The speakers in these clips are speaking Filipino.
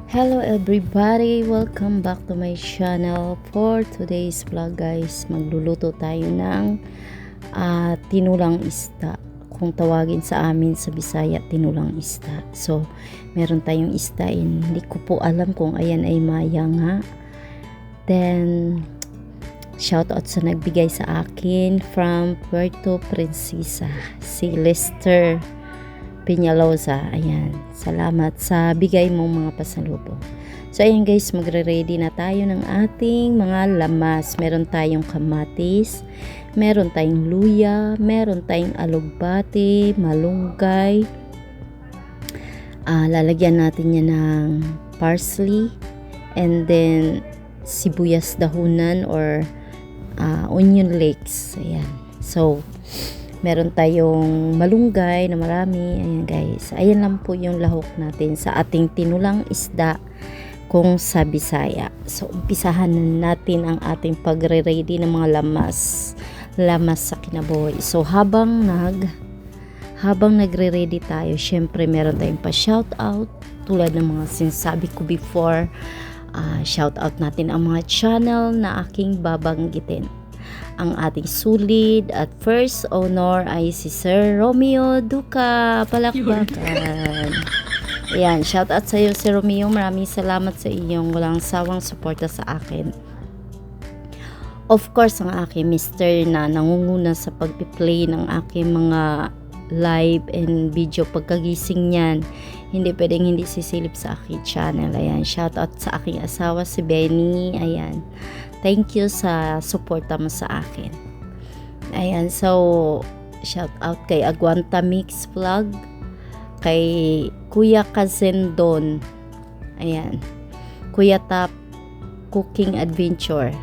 Hello everybody! Welcome back to my channel. For today's vlog guys, magluluto tayo ng tinulang isda. Kung tawagin sa amin sa Bisaya, tinulang isda. So, meron tayong isda hindi ko po alam kung ayan ay maya nga. Then, shout out sa nagbigay sa akin from Puerto Princesa, si Lester Peñalosa. Ayan, salamat sa bigay mong mga pasalubong. So ayan guys, magre-ready na tayo ng ating mga lamas. Meron tayong kamatis, meron tayong luya, meron tayong alugbati, malunggay. Lalagyan natin yan ng parsley, and then sibuyas dahunan or onion flakes. Ayan. So meron tayong malunggay na marami. Ayan guys. Ayan lang po yung lahok natin sa ating tinulang isda kung sa Bisaya. So umpisahan na natin ang ating pagre-ready ng mga lamas sa kinabuhi. So habang nagre-ready tayo, syempre meron tayong pa-shout out tulad ng mga sinasabi ko before. Shout out natin ang mga channel na aking babanggitin. Ang ating sulid at first owner ay si Sir Romeo Duca. Palakpakan. Ayan, shout out sa iyo Sir Romeo. Maraming salamat sa iyong walang sawang suporta sa akin. Of course, ang aking mister na nangunguna sa pagpi-play ng aking mga live and video pagkagising niyan. Hindi pwedeng hindi sisilip sa aking channel. Ayan, shout out sa aking asawa si Benny. Ayan. Thank you sa suporta mo sa akin. Ayan, so shout out kay Aguanta Mix Vlog, kay Kuya Kazendon, ayan, Kuya Tap Cooking Adventure,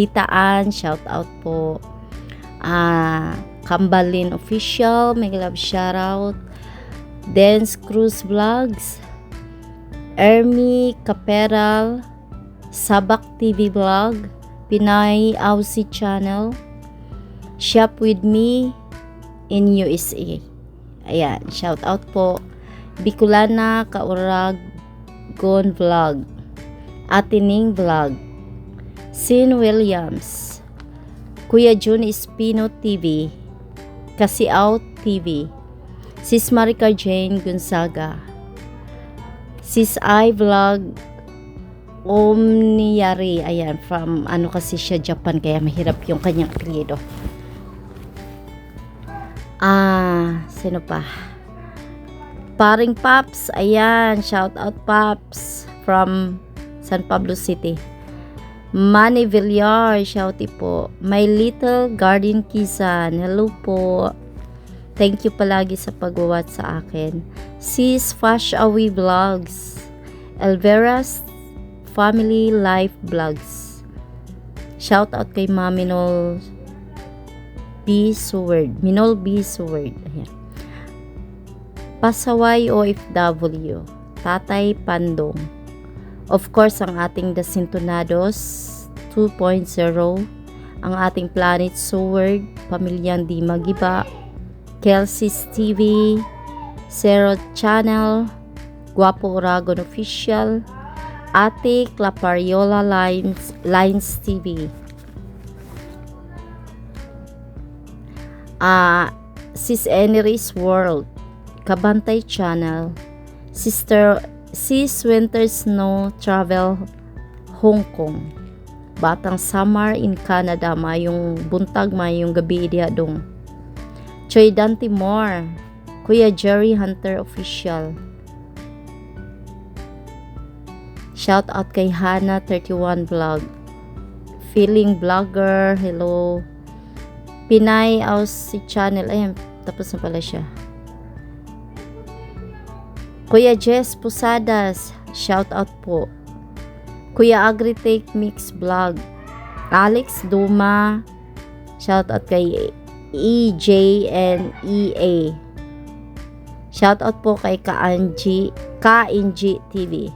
Tita Ann, shout out po. Kambalin Official, may love shout out. Dance Cruise Vlogs, Ermi Caperal, Sabak TV Vlog, Pinay Aussie Channel, Shop With Me in USA. Ayan, shout out po. Bicolana Kauragon Vlog, Atining Vlog, Sin Williams, Kuya Jun Espino TV, Kasiaw TV, Sis Maricar Jane Gonzaga, Sis I Vlog Omniyari. Ayan, from kasi siya Japan, kaya mahirap yung kanyang apelyido. Sino pa? Paring Paps. Ayan, shout out Paps from San Pablo City. Manny Villar, shouty po. My Little Garden Kisan, hello po. Thank you palagi sa pag-watch sa akin. Sis Fash Awi Vlogs, Elvera's Family Life Vlogs. Shout out kay Minol B. Seward. Ayan. Pasaway OFW, Tatay Pandong. Of course, ang ating Dasintonados 2.0, ang ating Planet Seward, Pamilyang Di Magiba, Kelsey's TV, Zero Channel, Guapo Oragon Official, Ate Clapariola Lines TV, Sis Enery's World, Kabantay Channel, Sis Winter Snow Travel Hong Kong, Batang Summer in Canada, mayong buntag mayong gabi diha dong, Choy Dante Moore, Kuya Jerry Hunter Official. Shout out kay Hana 31 Vlog, Feeling Vlogger, hello. Pinay Aussie Channel, ayan, tapos na pala siya. Kuya Jess Posadas, shout out po. Kuya Agritech Mix Vlog, Alex Duma, shout out kay EJ and EA. Shout out po kay KNG TV.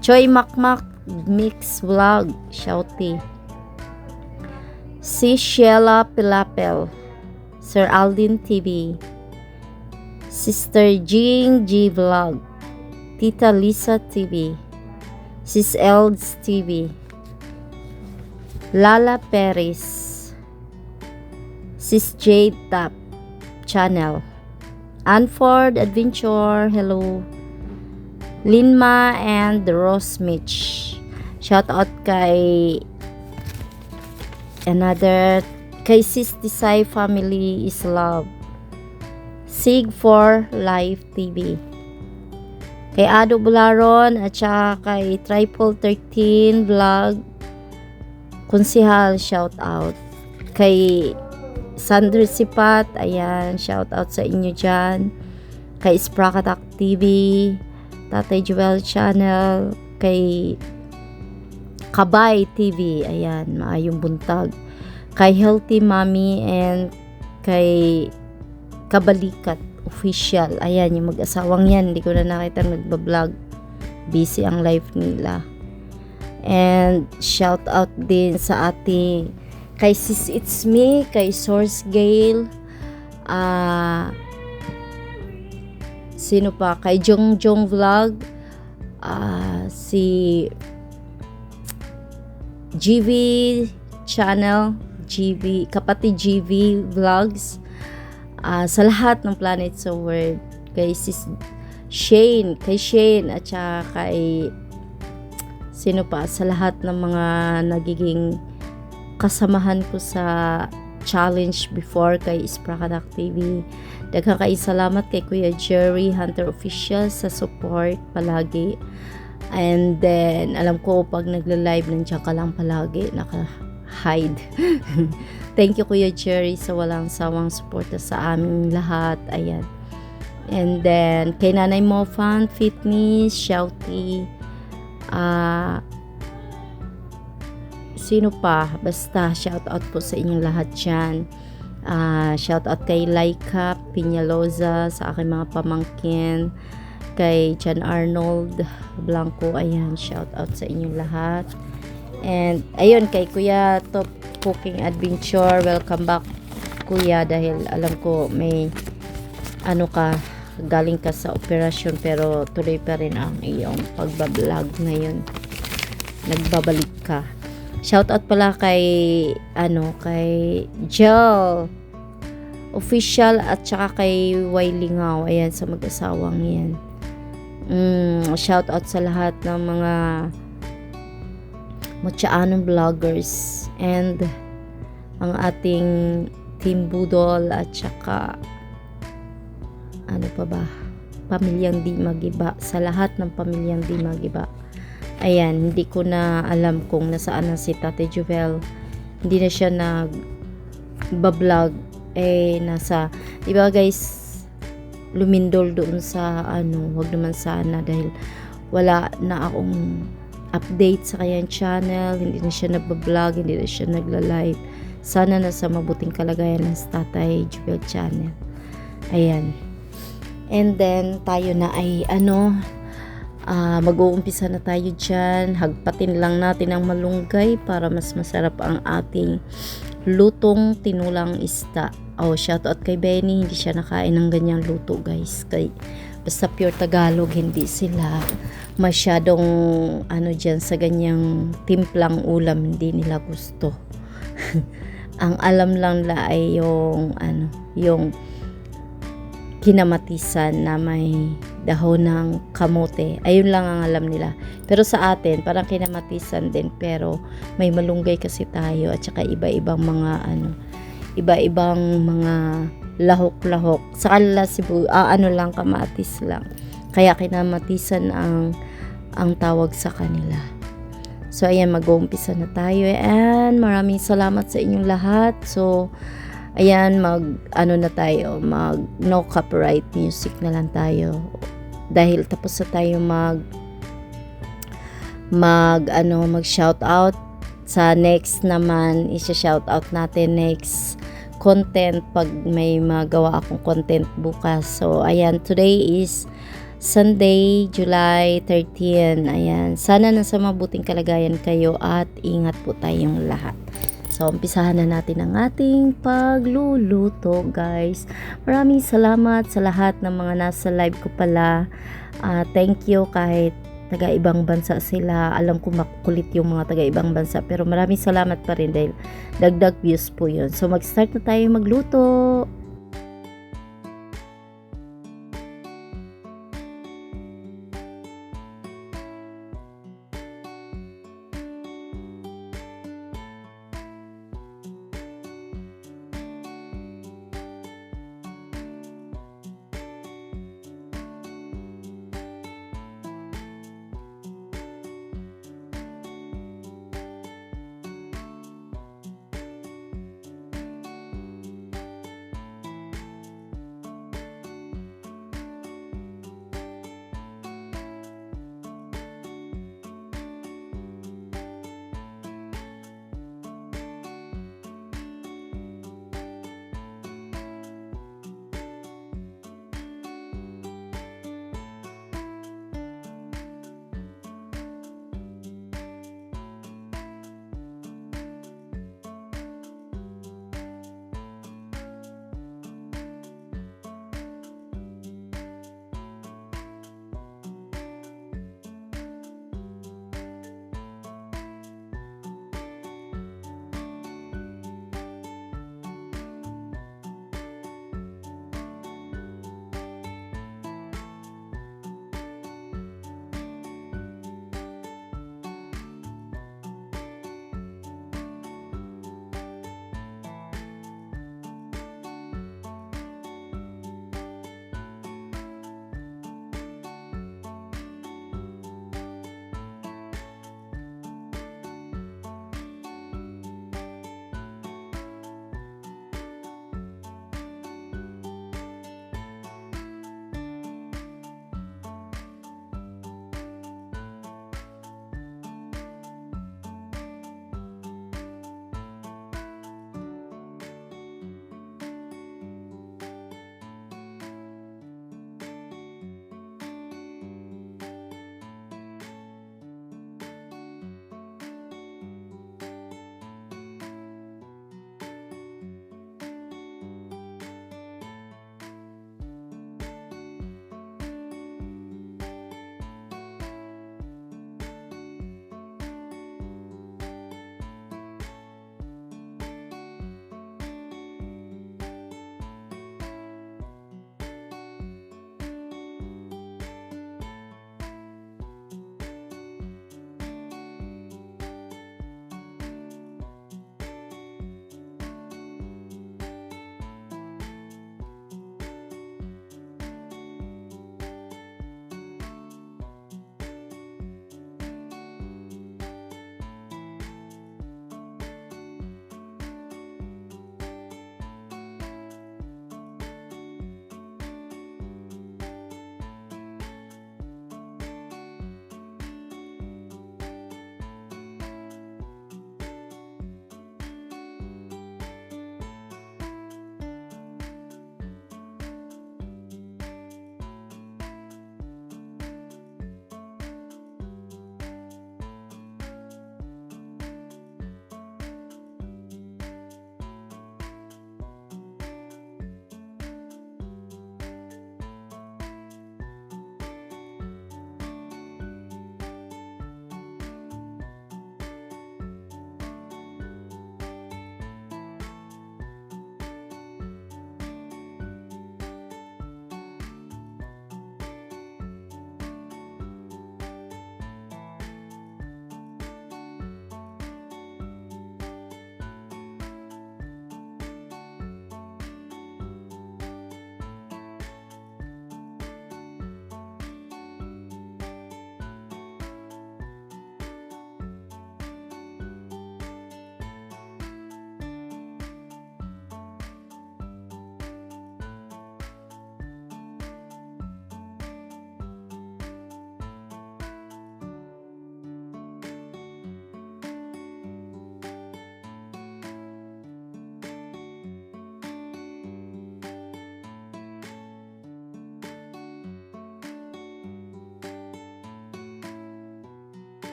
Choy Makmak Mix Vlog, shouty. Si Sheila Pilapel, Sir Aldin TV, Sister Jing G Vlog, Tita Lisa TV, Sis Elds TV, Lala Perez, Sis Jade Tap Channel, Anford Adventure, hello, Linma and Rose Mitch. Shout out kay Sis Tisay Family is Love, Sig for Life TV, kay Ado Bularon at saka kay Triple 13 Vlog Konsihal, shout out kay Sandra Sipat, ayan, shout out sa inyo dyan, kay Sprakatak TV, Tatay Joel Channel, kay Kabay TV, ayan, maayong buntag, kay Healthy Mommy and kay Kabalikat Official, ayan, yung mag-asawang yan, hindi ko na nakita nagbablog, busy ang life nila. And shout out din sa ating kay Sis It's Me, kay Source Gale, sino pa, kay Jong Vlog, si GV Channel, kapatid GV Vlogs, sa lahat ng planet sa world, kay Sis Shane, at saka kay sino pa, sa lahat ng mga nagiging kasamahan ko sa challenge before, kay Sprakadak TV. Daghang kay salamat kay Kuya Jerry Hunter Official sa support palagi. And then, alam ko pag nagla-live nandiyan ka lang palagi, naka-hide. Thank you Kuya Jerry sa walang sawang suporta sa aming lahat. Ayan. And then, kay Nanay Mo Fan Fitness, Shouty, sino pa, basta shout out po sa inyong lahat dyan. Shout out kay Laika Piñaloza, sa aking mga pamangkin, kay John Arnold Blanco, ayan, shout out sa inyong lahat. And ayun, kay Kuya Top Cooking Adventure, welcome back Kuya, dahil alam ko may galing ka sa operasyon pero tuloy pa rin ang iyong pagbablog ngayon, nagbabalik ka. Shoutout pala kay Jel Official at saka kay Wailingaw, ayan, sa mag-asawang yan. Shoutout sa lahat ng mga Mutsaanong vloggers and ang ating Team Budol at saka Pamilyang Di Magiba, sa lahat ng Pamilyang Di Magiba. Ayan, hindi ko na alam kung nasaan na si Tate Jovel. Hindi na siya nag-vlog. Nasa, diba guys, lumindol doon sa wag naman sana, dahil wala na akong update sa kanyang channel. Hindi na siya nag-vlog, hindi na siya nagla-live. Sana nasa mabuting kalagayan ng Tatay Jovel channel. Ayan. And then, tayo na ay mag-uumpisa na tayo dyan. Hagpatin lang natin ang malunggay para mas masarap ang ating lutong tinulang isda. Shout out kay Benny, hindi siya nakain ng ganyang luto guys. Basta pure Tagalog, hindi sila masyadong dyan sa ganyang timplang ulam, hindi nila gusto. Ang alam lang nila ay yung kinamatisan na may dahon ng kamote. Ayun lang ang alam nila. Pero sa atin, parang kinamatisan din, pero may malunggay kasi tayo at saka iba-ibang mga iba-ibang mga lahok-lahok. Sa kanila lang, kamatis lang. Kaya kinamatisan ang tawag sa kanila. So ayan, mag-uumpisa na tayo, and maraming salamat sa inyong lahat. So ayan, mag no copyright music na lang tayo, dahil tapos na tayo mag shout out. Sa next naman, shout out natin next content pag may magawa akong content bukas. So ayan, today is Sunday, July 13. Ayan, sana nasa mabuting kalagayan kayo at ingat po tayong lahat. So, umpisahan na natin ang ating pagluluto, guys. Maraming salamat sa lahat ng mga nasa live ko pala. Thank you kahit taga-ibang bansa sila. Alam ko makulit yung mga taga-ibang bansa, pero maraming salamat pa rin dahil dagdag views po yun. So mag-start na tayo magluto.